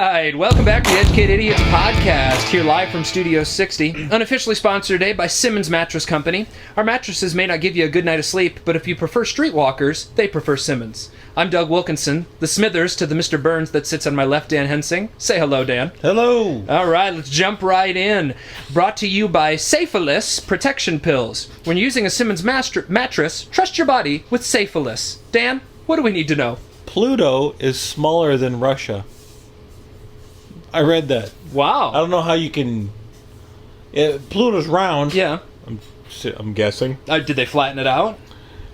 right, welcome back to the Educated Idiots podcast, here live from Studio 60, unofficially sponsored today by Simmons Mattress Company. Our mattresses may not give you a good night of sleep, but if you prefer streetwalkers, they prefer Simmons. I'm Doug Wilkinson, the Smithers to the Mr. Burns that sits on my left, Dan Hensing. Say hello, Dan. Hello. All right, let's jump right in. Brought to you by Safeless Protection Pills. When using a Simmons mattress, trust your body with Safeless. Dan, what do we need to know? Pluto is smaller than Russia. I read that. Wow. I don't know how you can... Pluto's round. Yeah. I'm guessing. Did they flatten it out?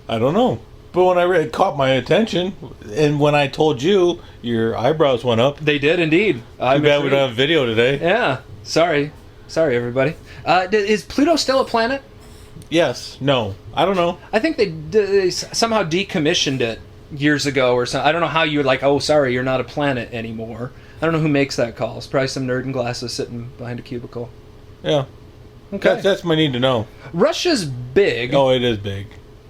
I don't know. But when I read it, caught my attention. And when I told you, your eyebrows went up. They did indeed. Too bad we don't have video today. Yeah. Sorry, everybody. Is Pluto still a planet? Yes. No. I don't know. I think they somehow decommissioned it years ago or something. I don't know how you would oh, sorry, you're not a planet anymore. I don't know who makes that call. It's probably some nerd in glasses sitting behind a cubicle. Yeah. Okay. That's my need to know. Russia's big. Oh, it is big.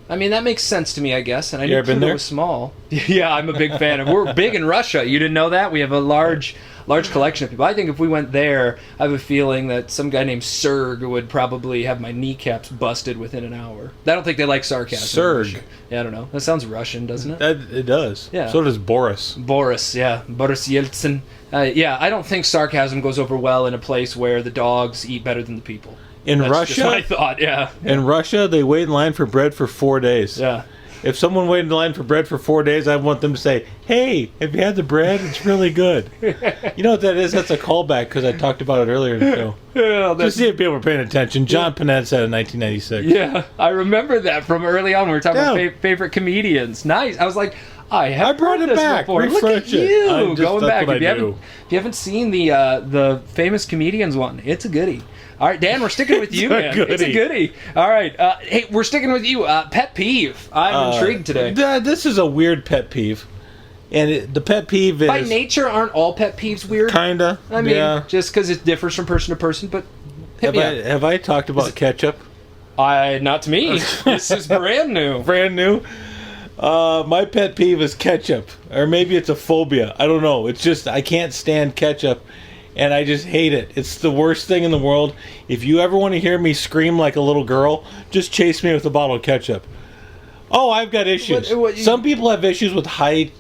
I mean, that makes sense to me, I guess. And I You knew ever been Pluto there? was small. Yeah, I'm a big fan of. We're big in Russia. You didn't know that? We have a large collection of people. I think if we went there, I have a feeling that some guy named Serg would probably have my kneecaps busted within an hour. I don't think they like sarcasm. Serg. Yeah, I don't know. That sounds Russian, doesn't it? It does. Yeah. So does Boris. Boris Yeltsin. Yeah, I don't think sarcasm goes over well in a place where the dogs eat better than the people. In That's Russia? just what I thought, yeah. In Russia, they wait in line for bread for 4 days. Yeah. If someone waited in line for bread for 4 days, I want them to say, "Hey, have you had the bread? It's really good." You know what that is? That's a callback because I talked about it earlier in the show. Yeah, Just see if people were paying attention. John Panette said in 1996. Yeah, I remember that from early on. We were talking about favorite comedians. Nice. I was like, I brought heard it this back. before. Look at Refresh it. you going back. If If you haven't seen the famous comedians one, it's a goodie. All right, Dan, we're sticking with you, man. It's a goodie. All right. Hey, we're sticking with you. Pet peeve. I'm intrigued today. This is a weird pet peeve. And the pet peeve is... By nature, aren't all pet peeves weird? Kinda. I mean, yeah. just because it differs from person to person, but Have I talked about ketchup? Not to me. This is brand new. Brand new? My pet peeve is ketchup. Or maybe it's a phobia. I don't know. It's just, I can't stand ketchup. And I just hate it. It's the worst thing in the world. If you ever want to hear me scream like a little girl, just chase me with a bottle of ketchup. Oh, I've got issues. Some people have issues with height,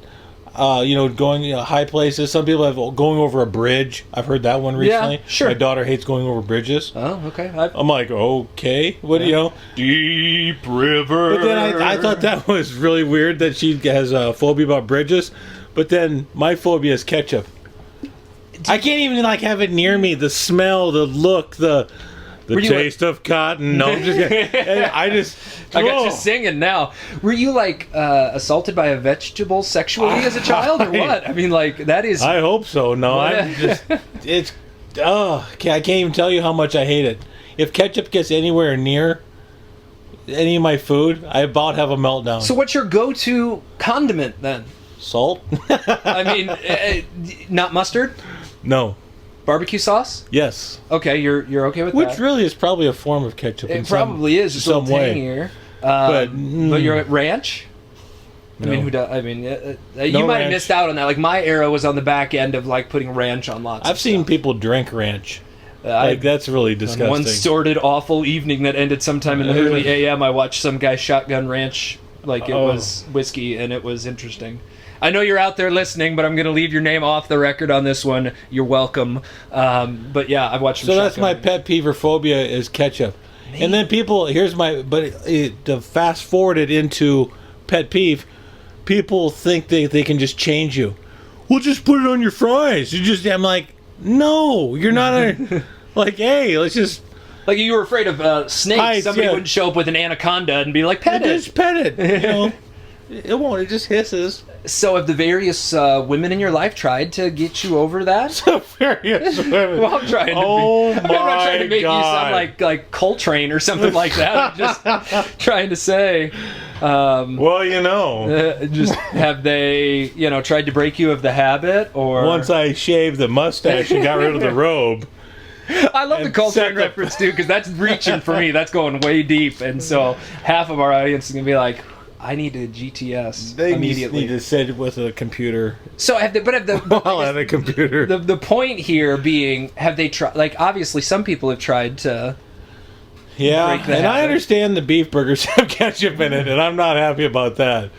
going high places. Some people have going over a bridge. I've heard that one recently. Yeah, sure. My daughter hates going over bridges. Oh, okay. I'm like, okay, what do you know? Deep river. But then I thought that was really weird that she has a phobia about bridges. But then my phobia is ketchup. I can't even have it near me. The smell, the look, the taste of cotton. No, I'm just kidding. I got you singing now. Were you assaulted by a vegetable sexually as a child or what? I mean, that is. I hope so. No, I'm just. I can't even tell you how much I hate it. If ketchup gets anywhere near any of my food, I about have a meltdown. So, what's your go-to condiment then? Salt? I mean, not mustard? No. Barbecue sauce? Yes. Okay, you're okay with that. Which really is probably a form of ketchup. It probably is. It's a little tangier. But you're at ranch? No. I mean, who does? I mean, you No might have ranch. missed out on that. My era was on the back end of putting ranch on lots. I've seen people drink ranch. That's really disgusting. One sordid, awful evening that ended sometime in the early a.m. I watched some guy shotgun ranch it was whiskey, and it was interesting. I know you're out there listening, but I'm going to leave your name off the record on this one. You're welcome. But yeah, I've watched some So that's shotgun my pet peeve or phobia is ketchup. Man. And then people, to fast forward it into pet peeve, people think they can just change you. We'll just put it on your fries. I'm like, no, you're not hey, let's just... Like you were afraid of snakes. Heights, Somebody wouldn't show up with an anaconda and be like, pet it. Just pet it. It won't. It just hisses. So have the various women in your life tried to get you over that? So various women. Well, I'm trying to I'm not trying to make you sound like Coltrane or something like that. I'm just trying to say. Just have they, tried to break you of the habit? Or once I shaved the mustache and got rid of the robe. I love the Coltrane reference too, because that's reaching for me. That's going way deep, and so half of our audience is gonna be like, I need a GTS They immediately. need to sit with a computer. So have the While at a computer. the point here being, have they tried? Like, obviously, some people have tried to. Yeah, break the and I habit. understand the beef burgers have ketchup in it, and I'm not happy about that.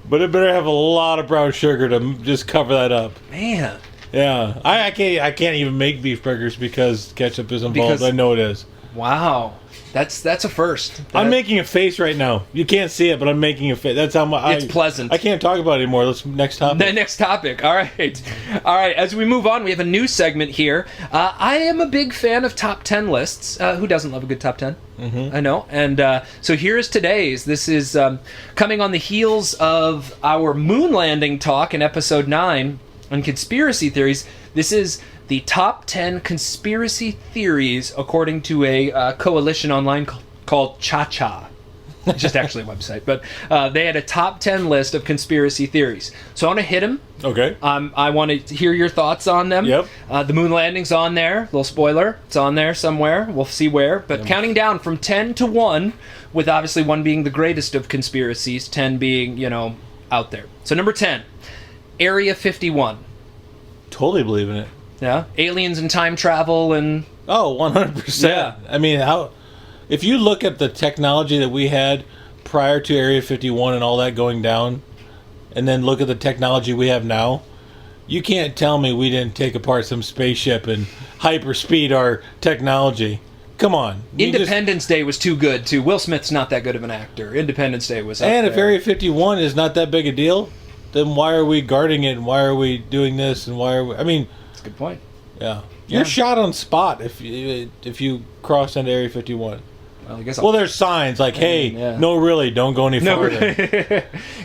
But it better have a lot of brown sugar to just cover that up. Man, Yeah, I can't even make beef burgers because ketchup is involved. Because- I know it is. wow, that's a first. I'm making a face right now. You can't see it, but I'm making a face. That's how much. It's pleasant. I can't talk about it anymore. Let's next topic. The next topic. All right. All right. As we move on, we have a new segment here. I am a big fan of top 10 lists. Who doesn't love a good top 10? Mm-hmm. I know. And so here's today's. This is coming on the heels of our moon landing talk in episode 9 on conspiracy theories. This is the top 10 conspiracy theories according to a coalition online called Cha-Cha. It's just actually a website, but they had a top 10 list of conspiracy theories. So I want to hit them. Okay. I want to hear your thoughts on them. Yep. The moon landing's on there. Little spoiler. It's on there somewhere. We'll see where. But counting down from 10 to 1, with obviously 1 being the greatest of conspiracies, 10 being, out there. So number 10, Area 51. Totally believe in it. Yeah. Aliens and time travel and... Oh, 100%. Yeah. I mean, if you look at the technology that we had prior to Area 51 and all that going down, and then look at the technology we have now, you can't tell me we didn't take apart some spaceship and hyperspeed our technology. Come on. Independence Day was too good, too. Will Smith's not that good of an actor. Independence Day was up And if there. Area 51 is not that big a deal, then why are we guarding it, and why are we doing this, and why are we... I mean... That's a good point. Yeah. You're shot on spot if you cross into Area 51. Well, I guess Well, there's signs like, hey, no, really, don't go any farther.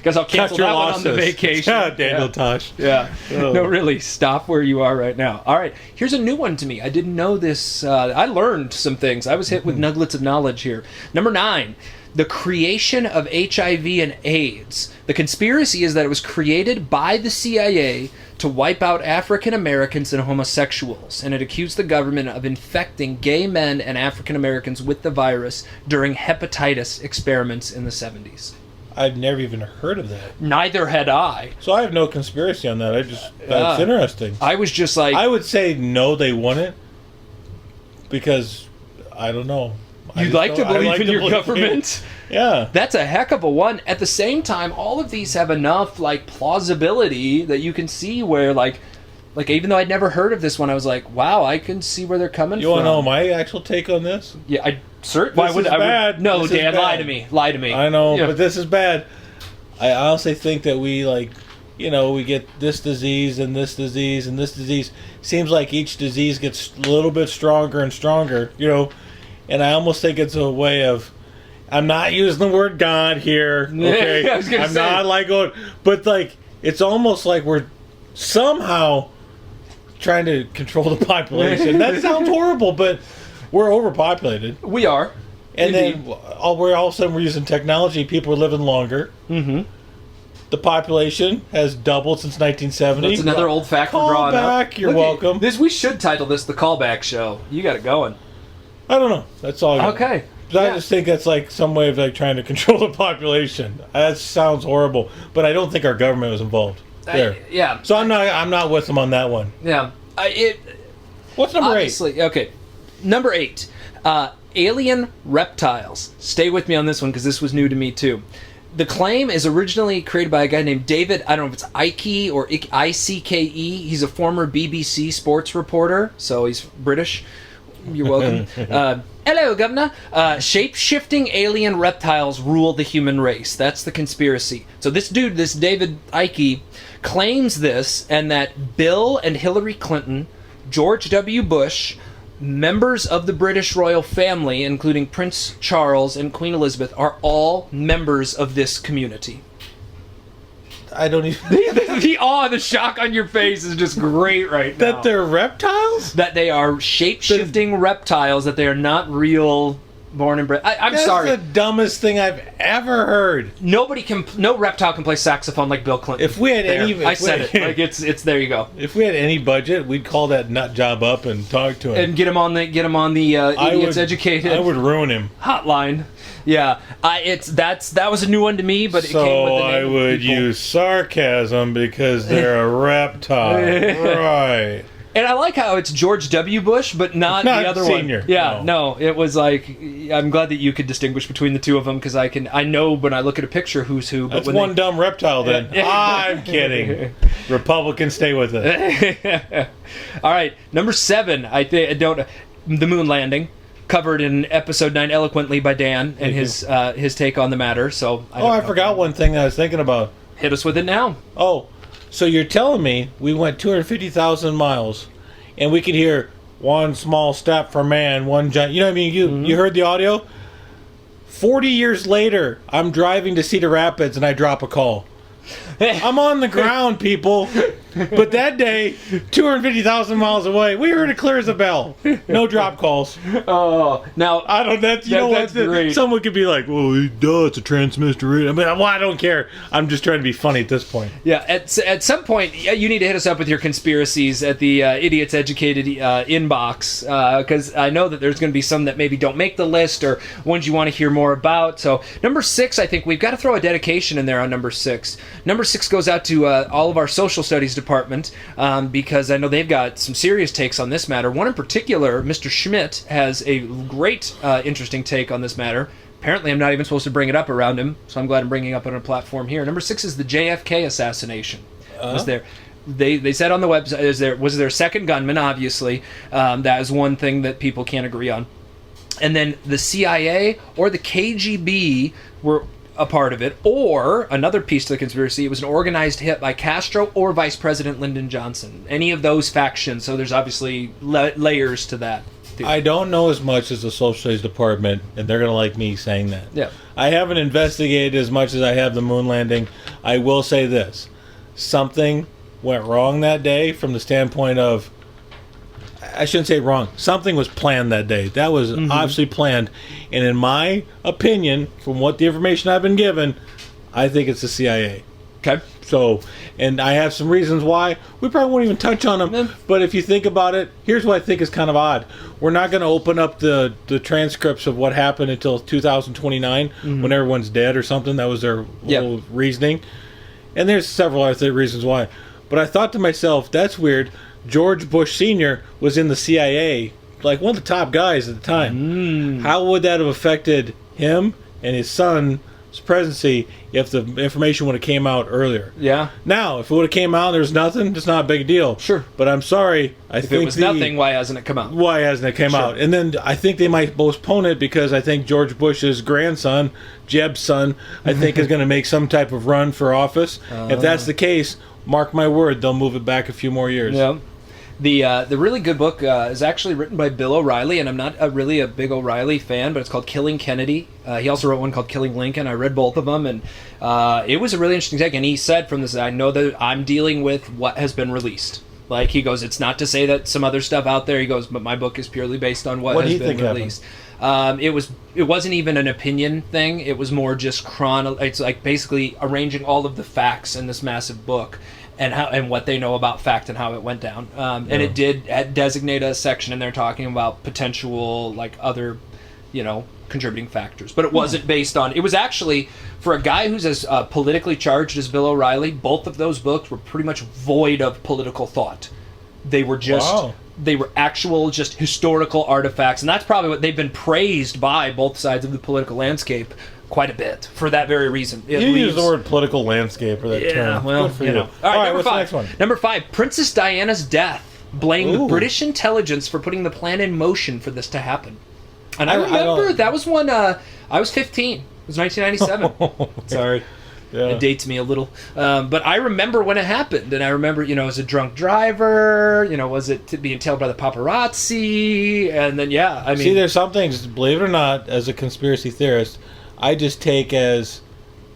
Guess I'll cancel Cut your that one losses. on the vacation. Yeah, Daniel Tosh. Yeah. Oh. No, really, stop where you are right now. All right, here's a new one to me. I didn't know this. I learned some things. I was hit with nuggets of knowledge here. Number 9, the creation of HIV and AIDS. The conspiracy is that it was created by the CIA to wipe out African Americans and homosexuals, and it accused the government of infecting gay men and African Americans with the virus during hepatitis experiments in the 70s. I've never even heard of that. Neither had I. So I have no conspiracy on that. That's interesting. I was just like... I would say no, they wouldn't, because I don't know. You'd like to believe in your government? Yeah. That's a heck of a one. At the same time, all of these have enough plausibility that you can see where like even though I'd never heard of this one, I was like, wow, I can see where they're coming from. You want to know my actual take on this? Yeah, I certainly. This is bad. No, This is Dan, bad. lie to me. I know, Yeah. but this is bad. I honestly think that we we get this disease and this disease and this disease. Seems like each disease gets a little bit stronger and stronger, and I almost think it's a way of... I'm not using the word God here, okay? I was gonna I'm say. not going... But, it's almost like we're somehow trying to control the population. That sounds horrible, but we're overpopulated. We are. And Indeed. then we're all of a sudden we're using technology. People are living longer. Mm-hmm. The population has doubled since 1970. That's another old fact we're drawing Callback, up. you're welcome. We should title this the Callback Show. You got it going. I don't know. That's all I got. Okay. But Yeah. I just think that's some way of trying to control the population. That sounds horrible, but I don't think our government was involved there. Yeah. So I'm not with them on that one. Yeah. What's number 8? Obviously, okay. Number 8, alien reptiles. Stay with me on this one because this was new to me too. The claim is originally created by a guy named David, I don't know if it's Icke or Icke. He's a former BBC sports reporter, so he's British. You're welcome. Hello, Governor. Shape-shifting alien reptiles rule the human race. That's the conspiracy. So this dude, this David Icke, claims this, and that Bill and Hillary Clinton, George W. Bush, members of the British royal family, including Prince Charles and Queen Elizabeth, are all members of this community. I don't even... The awe, the shock on your face is just great right now. That they're reptiles? That they are shape-shifting reptiles, that they are not real born and bred. I'm sorry. That's the dumbest thing I've ever heard. No reptile can play saxophone like Bill Clinton. If we had There. any... I said it. It's there you go. If we had any budget, we'd call that nut job up and talk to him. And get him on the Idiots Educated I would ruin him. hotline. Yeah, that was a new one to me, but it so came with the name I of would people. use sarcasm because they're a reptile, right? And I like how it's George W. Bush, but not the other senior. one. Yeah, no, it was like I'm glad that you could distinguish between the two of them because I know when I look at a picture who's who. But That's when one dumb reptile. Then I'm kidding. Republicans, stay with it. All right, number 7. The moon landing, covered in episode 9 eloquently by Dan and his take on the matter. So I forgot one thing that I was thinking about. Hit us with it now. Oh. So you're telling me we went 250,000 miles, and we could hear one small step for man, one giant. You know what I mean? You heard the audio. 40 years later, I'm driving to Cedar Rapids, and I drop a call. I'm on the ground, people. But that day, 250,000 miles away, we heard it clear as a bell. No drop calls. Oh, now I don't. That's great. Someone could be like, "Well, duh, it's a transmitter." I mean, well, I don't care. I'm just trying to be funny at this point. Yeah, at some point, you need to hit us up with your conspiracies at the Idiots Educated inbox because I know that there's going to be some that maybe don't make the list or ones you want to hear more about. So number 6, I think we've got to throw a dedication in there on number 6. Number 6 goes out to all of our social studies department because I know they've got some serious takes on this matter. One in particular, Mr. Schmidt, has a great, interesting take on this matter. Apparently, I'm not even supposed to bring it up around him, so I'm glad I'm bringing it up on a platform here. Number 6 is the JFK assassination. Was there? They said on the website, was there a second gunman? Obviously, that is one thing that people can't agree on. And then the CIA or the KGB were a part of it, or another piece to the conspiracy, it was an organized hit by Castro or Vice President Lyndon Johnson. Any of those factions, so there's obviously layers to that. I don't know as much as the social studies department, and they're going to like me saying that. Yeah. I haven't investigated as much as I have the moon landing. I will say this. Something went wrong that day from the standpoint of, I shouldn't say wrong. Something was planned that day. That was obviously planned. And in my opinion, from what the information I've been given, I think it's the CIA. Okay. So, and I have some reasons why. We probably won't even touch on them. But if you think about it, here's what I think is kind of odd. We're not going to open up the transcripts of what happened until 2029 when everyone's dead or something. That was their whole reasoning. And there's several other reasons why. But I thought to myself, that's weird. George Bush Sr. was in the CIA, like one of the top guys at the time. How would that have affected him and his son's presidency if the information would have came out earlier? Yeah. Now, if it would have came out and there's nothing, it's not a big deal. Sure. But I'm sorry. If it was nothing, why hasn't it come out? Why hasn't it come out? And then I think they might postpone it because I think George Bush's grandson, Jeb's son, I think is going to make some type of run for office. If that's the case, mark my word, they'll move it back a few more years. Yeah. The really good book is actually written by Bill O'Reilly, and I'm not really a big O'Reilly fan, but it's called Killing Kennedy. He also wrote one called Killing Lincoln. I read both of them, and it was a really interesting take. And he said from this, I know that I'm dealing with what has been released. Like, he goes, it's not to say that some other stuff out there. He goes, but my book is purely based on what has been released. It wasn't even an opinion thing. It was more just it's like basically arranging all of the facts in this massive book. And what they know about fact and how it went down. And it did designate a section in there talking about potential, like, other, contributing factors. But it wasn't based on... It was actually, for a guy who's as politically charged as Bill O'Reilly, both of those books were pretty much void of political thought. They were just... Wow. They were actual, just historical artifacts. And that's probably what they've been praised by both sides of the political landscape quite a bit for that very reason. You use the word political landscape for that term. Yeah, well, good for you. All right, what's the next one? Number 5, Princess Diana's death blamed the British intelligence for putting the plan in motion for this to happen. And I remember that was when I was 15. It was 1997. Sorry. Yeah. It dates me a little. But I remember when it happened. And I remember, as a drunk driver, was it being tailed by the paparazzi? And then, I mean... See, there's some things, believe it or not, as a conspiracy theorist, I just take as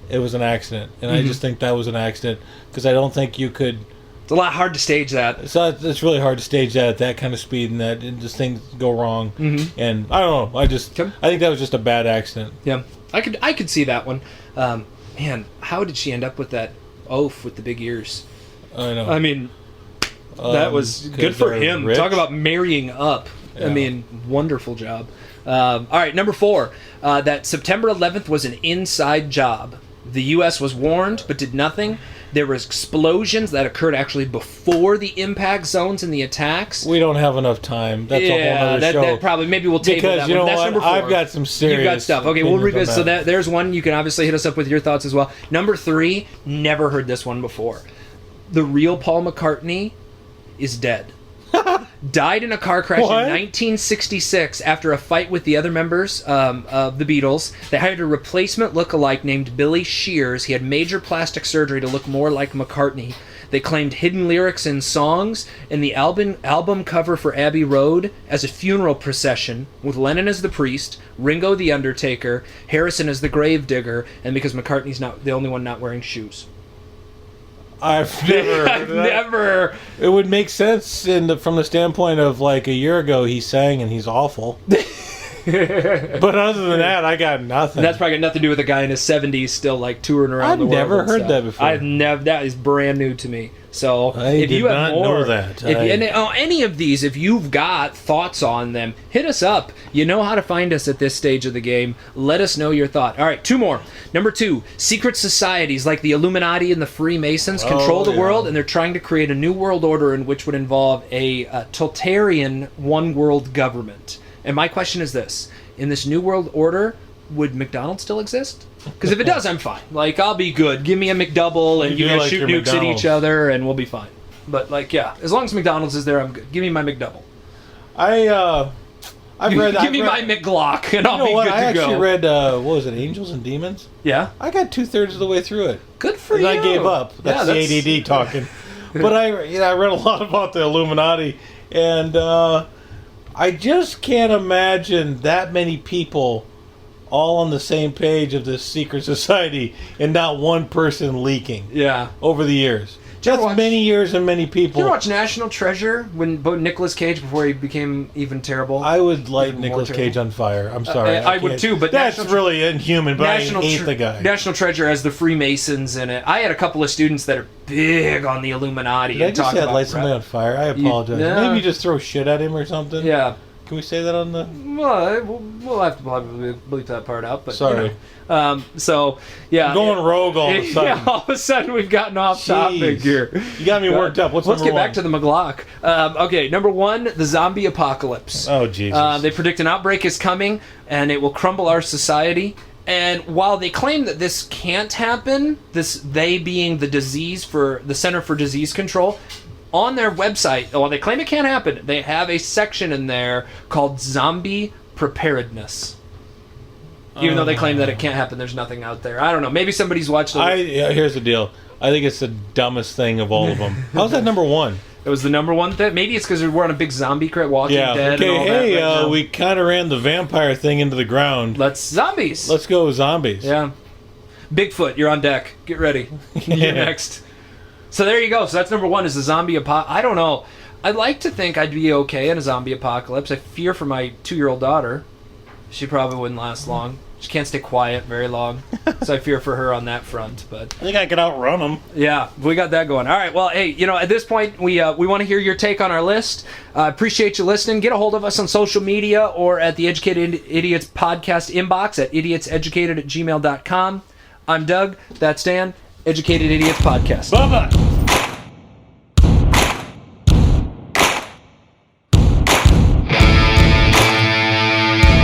it was an accident. And I just think that was an accident because I don't think you could... It's a lot hard to stage that. So it's really hard to stage that at that kind of speed and just things go wrong. And I don't know. I think that was just a bad accident. Yeah. I could see that one. Man, how did she end up with that oaf with the big ears? I know. I mean, that was good for him. Rich. Talk about marrying up. Yeah. I mean, wonderful job. All right, number 4. That September 11th was an inside job. The U.S. was warned, but did nothing. There were explosions that occurred actually before the impact zones and the attacks. We don't have enough time. That's a whole other show. That probably, maybe we'll table because that you know one. That's what? number 4. I've got some serious. You've got stuff. Okay, we'll revisit. So there's one. You can obviously hit us up with your thoughts as well. Number 3, never heard this one before. The real Paul McCartney is dead. Died in a car crash in 1966 after a fight with the other members of the Beatles. They hired a replacement look-alike named Billy Shears. He had major plastic surgery to look more like McCartney. They claimed hidden lyrics in songs, and the album cover for Abbey Road as a funeral procession with Lennon as the priest, Ringo the undertaker, Harrison as the gravedigger, and because McCartney's not the only one not wearing shoes. I've never. It would make sense from the standpoint of like a year ago he sang and he's awful. But other than that, I got nothing. That's probably got nothing to do with a guy in his 70s still like touring around the world. I've never heard that before. That is brand new to me. So if you have more, know that. Any of these, if you've got thoughts on them, hit us up. You know how to find us at this stage of the game. Let us know your thought. All right, 2 more. Number 2, secret societies like the Illuminati and the Freemasons control the world, and they're trying to create a new world order in which would involve a totalitarian one-world government. And my question is this. In this new world order, would McDonald's still exist? Because if it does, I'm fine. Like, I'll be good. Give me a McDouble, and you guys shoot nukes at each other, and we'll be fine. But, like, yeah, as long as McDonald's is there, I'm good. Give me my McDouble. Give me my McGlock, and I'll be good to go. I actually read, what was it, Angels and Demons? Yeah. I got 2/3 of the way through it. Good for you. I gave up. That's the ADD talking. But I read a lot about the Illuminati, and I just can't imagine that many people all on the same page of this secret society and not one person leaking. Yeah. Over the years. That's many years and many people. Did you ever watch National Treasure when Nicolas Cage before he became even terrible? I would light Nicolas Cage on fire. I'm sorry. I would too, but that's really inhuman, but I hate the guy. National Treasure has the Freemasons in it. I had a couple of students that are big on the Illuminati. Did I just say light somebody on fire? I apologize. Maybe you just throw shit at him or something? Yeah. Can we say that on the... Well, we'll have to probably bleep that part out. But sorry. You know. So, yeah. I'm going rogue all of a sudden. Yeah, all of a sudden we've gotten off topic here. You got me worked up. Let's get back to the McGlock. Okay, number 1, the zombie apocalypse. Oh, Jesus. They predict an outbreak is coming, and it will crumble our society. And while they claim that this can't happen, they being the Center for Disease Control, on their website, while they claim it can't happen, they have a section in there called Zombie Preparedness. Even though they claim that it can't happen, there's nothing out there. I don't know. Maybe somebody's watched it. Here's the deal. I think it's the dumbest thing of all of them. How's that number 1? It was the number 1 thing. Maybe it's because we're on a big zombie crit, Walking Dead. Okay, and all that right we kind of ran the vampire thing into the ground. Let's go with zombies. Yeah. Bigfoot, you're on deck. Get ready. You're next. So there you go. So that's number 1 is the zombie apocalypse. I don't know. I'd like to think I'd be okay in a zombie apocalypse. I fear for my 2-year-old daughter. She probably wouldn't last long. She can't stay quiet very long. So I fear for her on that front. But I think I could outrun them. Yeah, we got that going. All right, well, hey, at this point, we want to hear your take on our list. Appreciate you listening. Get a hold of us on social media or at the Educated Idiots podcast inbox at idiotseducated@gmail.com. I'm Doug. That's Dan. Educated Idiots Podcast. Bye-bye.